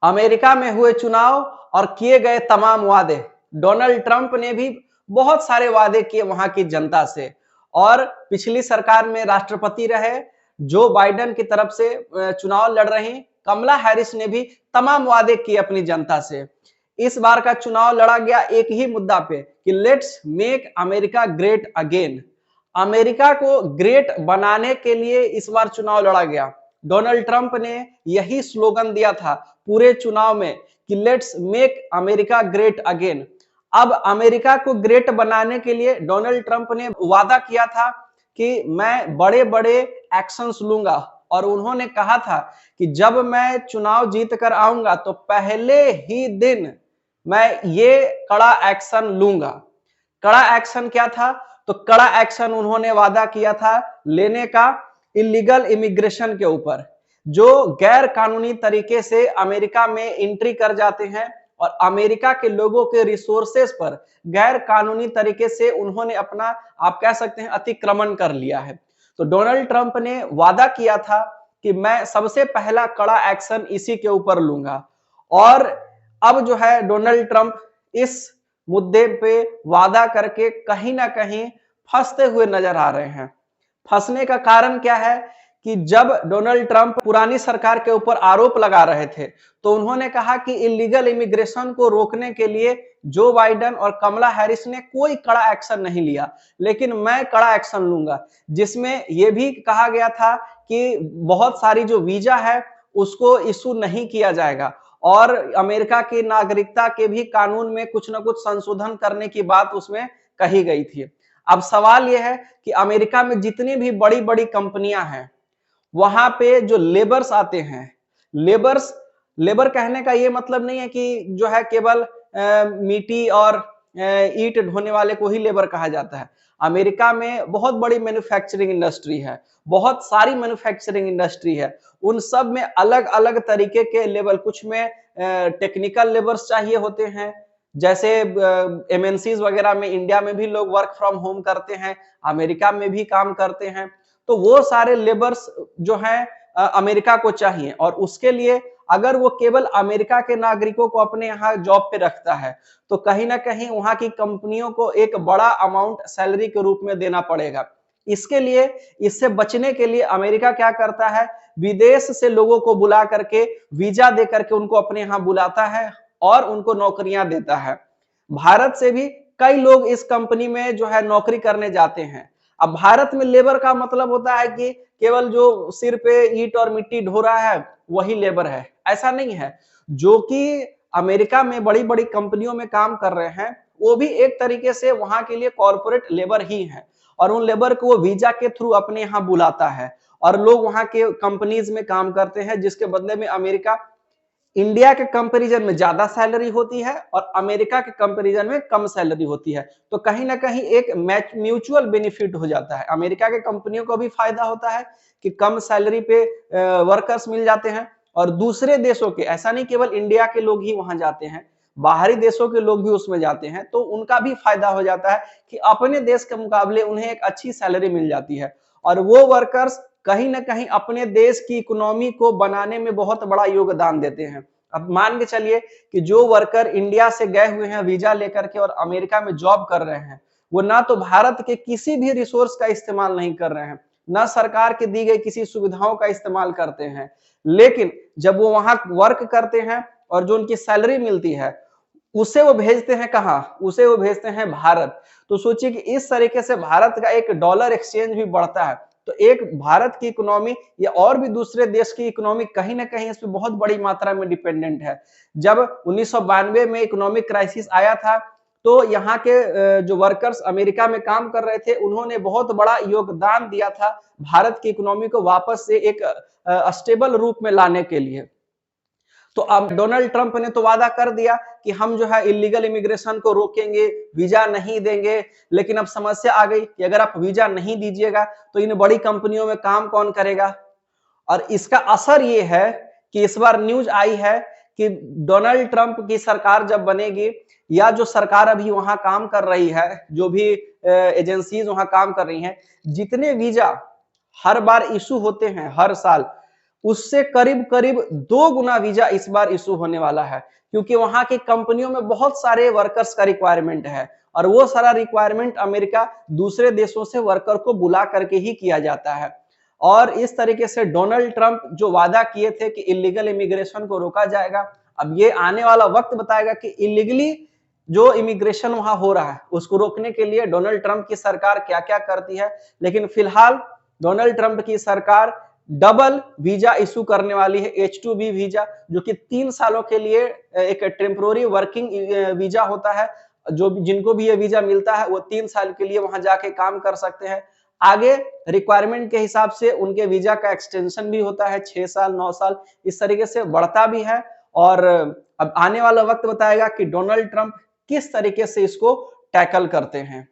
America में हुए चुनाव और किए गए तमाम वादे। डोनाल्ड ट्रंप ने भी बहुत सारे वादे किए वहां की जनता से और पिछली सरकार में राष्ट्रपति रहे जो बाइडेन की तरफ से चुनाव लड़ रही कमला हैरिस ने भी तमाम वादे किए अपनी जनता से। इस बार का चुनाव लड़ा गया एक ही मुद्दा पे कि let's make America great again. America को ग्रेट बनाने के लिए इस बार चुनाव लड़ा गया। डोनाल्ड ट्रंप ने यही स्लोगन दिया था पूरे चुनाव में कि let's make America great again. अब अमेरिका को ग्रेट बनाने के लिए डोनाल्ड ट्रंप ने वादा किया था कि मैं बड़े-बड़े एक्शंस लूंगा और उन्होंने कहा था कि जब मैं चुनाव जीत कर आऊंगा तो पहले ही दिन मैं ये कड़ा एक्शन लूंगा। कड़ा एक्शन क्या था? तो कड़ा एक्शन उन्होंने वादा किया था लेने का इलीगल इमिग्रेशन के ऊपर। जो गैर कानूनी तरीके से अमेरिका में एंट्री कर जाते हैं और अमेरिका के लोगों के रिसोर्सेस पर गैर कानूनी तरीके से उन्होंने अपना आप कह सकते हैं अतिक्रमण कर लिया है। तो डोनाल्ड ट्रंप ने वादा किया था कि मैं सबसे पहला कड़ा एक्शन इसी के ऊपर लूंगा और अब जो है डोनाल्ड ट्रंप इस मुद्दे पे वादा करके कहीं ना कहीं फंसते हुए नजर आ रहे हैं। फंसने का कारण क्या है कि जब डोनाल्ड ट्रंप पुरानी सरकार के ऊपर आरोप लगा रहे थे तो उन्होंने कहा कि इलीगल इमिग्रेशन को रोकने के लिए जो बाइडेन और कमला हैरिस ने कोई कड़ा एक्शन नहीं लिया, लेकिन मैं कड़ा एक्शन लूंगा, जिसमें यह भी कहा गया था कि बहुत सारी जो वीजा है उसको इशू नहीं किया जाएगा और अमेरिका की नागरिकता के भी कानून में कुछ ना कुछ संशोधन करने की बात उसमें कही गई थी। अब सवाल यह है कि अमेरिका में जितनी भी बड़ी-बड़ी कंपनियां हैं वहां पे जो लेबर्स आते हैं, लेबर कहने का ये मतलब नहीं है कि जो है केवल मिट्टी और ईंट ढोने वाले को ही लेबर कहा जाता है। अमेरिका में बहुत बड़ी मैन्युफैक्चरिंग इंडस्ट्री है, बहुत सारी मैन्युफैक्चरिंग इंडस्ट्री है। उन सब में अलग-अलग तरीके के लेबर, कुछ में टेक्निकल लेबर्स चाहिए होते हैं, जैसे एमएनसीज वगैरह में इंडिया में भी लोग वर्क फ्रॉम होम करते हैं, अमेरिका में भी काम करते हैं। तो वो सारे लेबर्स जो हैं अमेरिका को चाहिए और उसके लिए अगर वो केवल अमेरिका के नागरिकों को अपने यहाँ जॉब पे रखता है तो कहीं ना कहीं वहां की कंपनियों को एक बड़ा अमाउंट सैलरी के रूप में देना पड़ेगा। इसके लिए, इससे बचने के लिए अमेरिका क्या करता है, विदेश से लोगों को बुला करके वीजा दे करके उनको अपने यहाँ बुलाता है और उनको नौकरियां देता है। भारत से भी कई लोग इस कंपनी में जो है नौकरी करने जाते हैं। अब भारत में लेबर का मतलब होता है कि केवल जो सिर पे ईंट और मिट्टी ढो रहा है वही लेबर है, ऐसा नहीं है। जो कि अमेरिका में बड़ी-बड़ी कंपनियों में काम कर रहे हैं वो भी एक तरीके से वहां के लिए कॉर्पोरेट लेबर ही है और उन लेबर को वो वीजा के थ्रू अपने यहाँ बुलाता है और लोग वहां के कंपनीज में काम करते हैं, जिसके बदले में अमेरिका इंडिया के कंपैरिजन में ज्यादा सैलरी होती है और अमेरिका के कंपैरिजन में कम सैलरी होती है। तो कहीं ना कहीं एक म्यूचुअल बेनिफिट हो जाता है। अमेरिका के कंपनियों को भी फायदा होता है कि कम सैलरी पे वर्कर्स मिल जाते हैं और दूसरे देशों के, ऐसा नहीं केवल इंडिया के लोग ही वहां जाते हैं, बाहरी देशों के लोग भी उसमें जाते हैं, तो उनका भी फायदा हो जाता है कि अपने देश के मुकाबले उन्हें एक अच्छी सैलरी मिल जाती है और वो वर्कर्स कहीं ना कहीं अपने देश की इकोनॉमी को बनाने में बहुत बड़ा योगदान देते हैं। अब मान के चलिए कि जो वर्कर इंडिया से गए हुए हैं वीजा लेकर के और अमेरिका में जॉब कर रहे हैं, वो ना तो भारत के किसी भी रिसोर्स का इस्तेमाल नहीं कर रहे हैं, ना सरकार के दी गई किसी सुविधाओं का इस्तेमाल करते हैं, लेकिन जब वो वहां वर्क करते हैं और जो उनकी सैलरी मिलती है उसे वो भेजते हैं कहाँ? उसे वो भेजते हैं भारत। तो सोचिए कि इस तरीके से भारत का एक डॉलर एक्सचेंज भी बढ़ता है। तो एक भारत की इकोनॉमी या और भी दूसरे देश की इकोनॉमी कहीं ना कहीं इस पे बहुत बड़ी मात्रा में डिपेंडेंट है। जब 1992 में इकोनॉमिक क्राइसिस आया था तो यहाँ के जो वर्कर्स अमेरिका में काम कर रहे थे उन्होंने बहुत बड़ा योगदान दिया था भारत की इकोनॉमी को वापस से एक स्टेबल रूप में लाने के लिए। तो अब डोनाल्ड ट्रंप ने तो वादा कर दिया कि हम जो है इलीगल इमिग्रेशन को रोकेंगे, वीजा नहीं देंगे, लेकिन अब समस्या आ गई कि अगर आप वीजा नहीं दीजिएगा तो इन बड़ी कंपनियों में काम कौन करेगा? और इसका असर ये है कि इस बार न्यूज आई है कि डोनाल्ड ट्रंप की सरकार जब बनेगी या जो सरकार अभी वहां काम कर रही है, जो भी एजेंसीज वहां काम कर रही हैं, जितने वीजा हर बार इशू होते हैं हर साल, उससे करीब-करीब 2 गुना वीजा इस बार इश्यू होने वाला है, क्योंकि वहाँ की कंपनियों में बहुत सारे वर्कर्स का रिक्वायरमेंट है और वो सारा रिक्वायरमेंट अमेरिका दूसरे देशों से वर्कर को बुला करके ही किया जाता है। और इस तरीके से डोनाल्ड ट्रंप जो वादा किए थे कि इल्लीगल इमिग्रेशन को रोका जाएगा, अब ये आने वाला वक्त बताएगा कि इल्लीगली जो इमिग्रेशन वहाँ हो रहा है, उसको रोकने के लिए डोनाल्ड ट्रंप की सरकार क्या-क्या करती है। लेकिन फिलहाल डोनाल्ड ट्रंप की सरकार डबल वीजा इश्यू करने वाली है, H-2B वीजा, जो कि 3 सालों के लिए एक टेम्पररी वर्किंग वीजा होता है। जो जिनको भी ये वीजा मिलता है वो 3 साल के लिए वहां जाके काम कर सकते हैं। आगे रिक्वायरमेंट के हिसाब से उनके वीजा का एक्सटेंशन भी होता है, 6 साल 9 साल इस तरीके से बढ़ता भी है। और अब आने वाला वक्त बताएगा कि डोनाल्ड ट्रंप किस तरीके से इसको टैकल करते हैं।